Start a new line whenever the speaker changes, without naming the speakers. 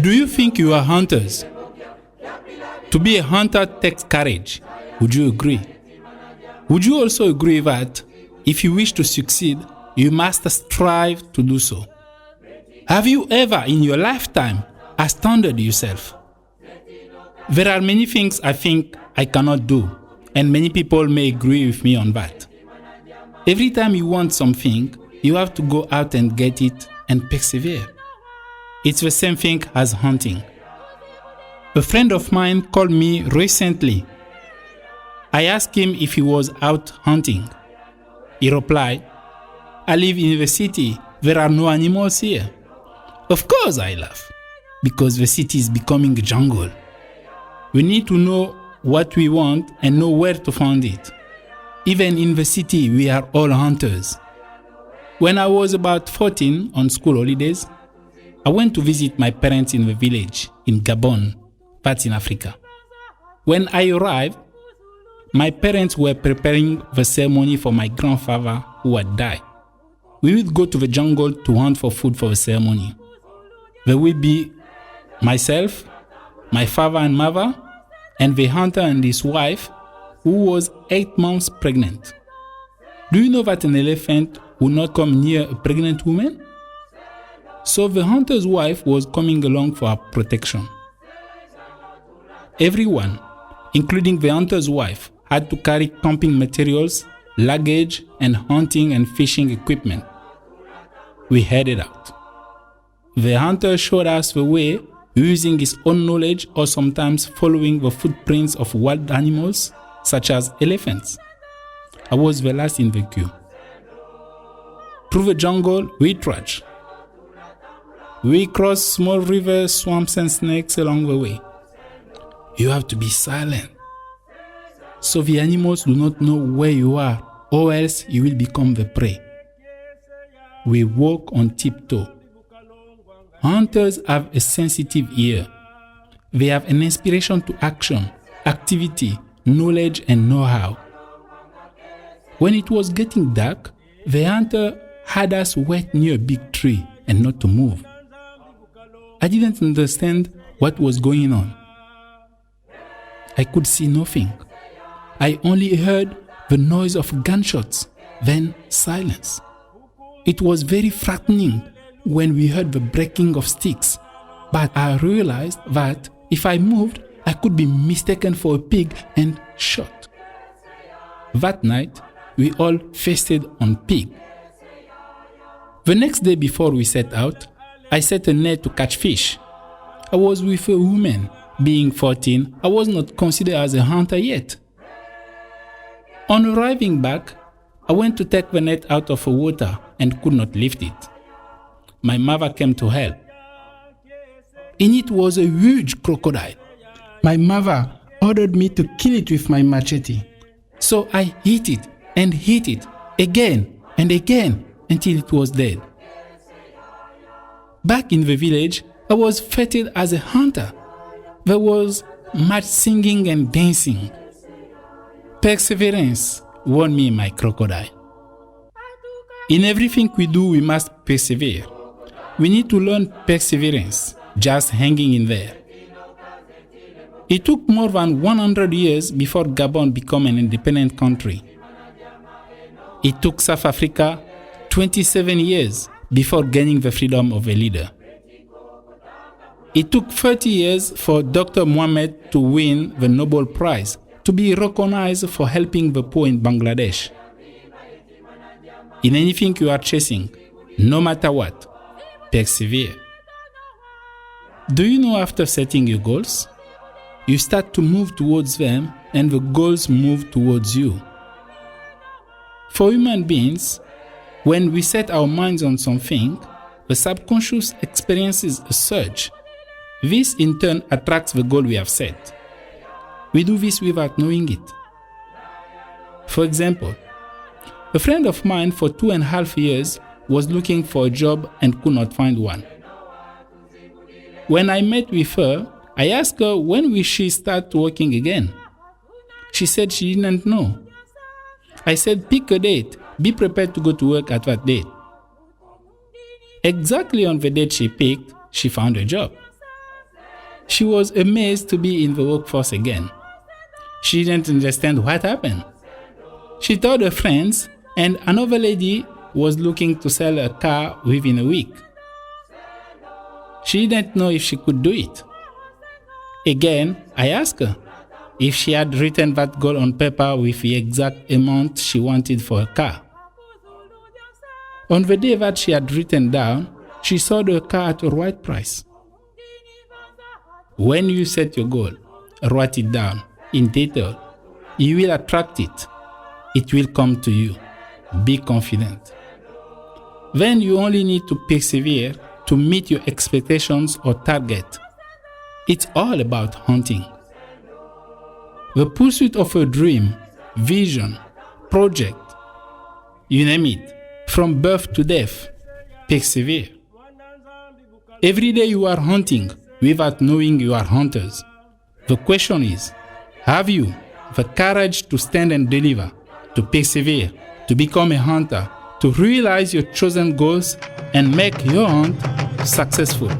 Do you think you are hunters? To be a hunter takes courage. Would you agree? Would you also agree that if you wish to succeed, you must strive to do so? Have you ever in your lifetime astounded yourself? There are many things I think I cannot do, and many people may agree with me on that. Every time you want something, you have to go out and get it and persevere. It's the same thing as hunting. A friend of mine called me recently. I asked him if he was out hunting. He replied, "I live in the city. There are no animals here." Of course I laugh, because the city is becoming a jungle. We need to know what we want and know where to find it. Even in the city, we are all hunters. When I was about 14 on school holidays, I went to visit my parents in the village in Gabon, that's in Africa. When I arrived, my parents were preparing the ceremony for my grandfather who had died. We would go to the jungle to hunt for food for the ceremony. There would be myself, my father and mother, and the hunter and his wife, who was 8 months pregnant. Do you know that an elephant will not come near a pregnant woman? So the hunter's wife was coming along for her protection. Everyone, including the hunter's wife, had to carry camping materials, luggage, and hunting and fishing equipment. We headed out. The hunter showed us the way using his own knowledge or sometimes following the footprints of wild animals such as elephants. I was the last in the queue. Through the jungle, we trudged. We crossed small rivers, swamps, and snakes along the way. You have to be silent, so the animals do not know where you are, or else you will become the prey. We walk on tiptoe. Hunters have a sensitive ear. They have an inspiration to action, activity, knowledge, and know-how. When it was getting dark, the hunter had us wait near a big tree and not to move. I didn't understand what was going on. I could see nothing. I only heard the noise of gunshots, then silence. It was very frightening when we heard the breaking of sticks, but I realized that if I moved, I could be mistaken for a pig and shot. That night, we all feasted on pig. The next day before we set out, I set a net to catch fish. I was with a woman. Being 14, I was not considered as a hunter yet. On arriving back, I went to take the net out of the water and could not lift it. My mother came to help. In it was a huge crocodile. My mother ordered me to kill it with my machete. So I hit it again and again until it was dead. Back in the village, I was feted as a hunter. There was much singing and dancing. Perseverance won me my crocodile. In everything we do, we must persevere. We need to learn perseverance, just hanging in there. It took more than 100 years before Gabon became an independent country. It took South Africa 27 years before gaining the freedom of a leader. It took 30 years for Dr. Mohamed to win the Nobel Prize, to be recognized for helping the poor in Bangladesh. In anything you are chasing, no matter what, persevere. Do you know after setting your goals, you start to move towards them and the goals move towards you? For human beings, when we set our minds on something, the subconscious experiences a surge. This in turn attracts the goal we have set. We do this without knowing it. For example, a friend of mine for 2.5 years was looking for a job and could not find one. When I met with her, I asked her when will she start working again. She said she didn't know. I said, pick a date, be prepared to go to work at that date. Exactly on the date she picked, she found a job. She was amazed to be in the workforce again. She didn't understand what happened. She told her friends, and another lady was looking to sell her car within a week. She didn't know if she could do it. Again, I asked her if she had written that goal on paper with the exact amount she wanted for her car. On the day that she had written down, she sold her car at the right price. When you set your goal, write it down in detail. You will attract it. It will come to you. Be confident. Then you only need to persevere to meet your expectations or target. It's all about hunting. The pursuit of a dream, vision, project, you name it, from birth to death, persevere. Every day you are hunting without knowing you are hunters. The question is, have you the courage to stand and deliver, to persevere, to become a hunter, to realize your chosen goals and make your hunt successful?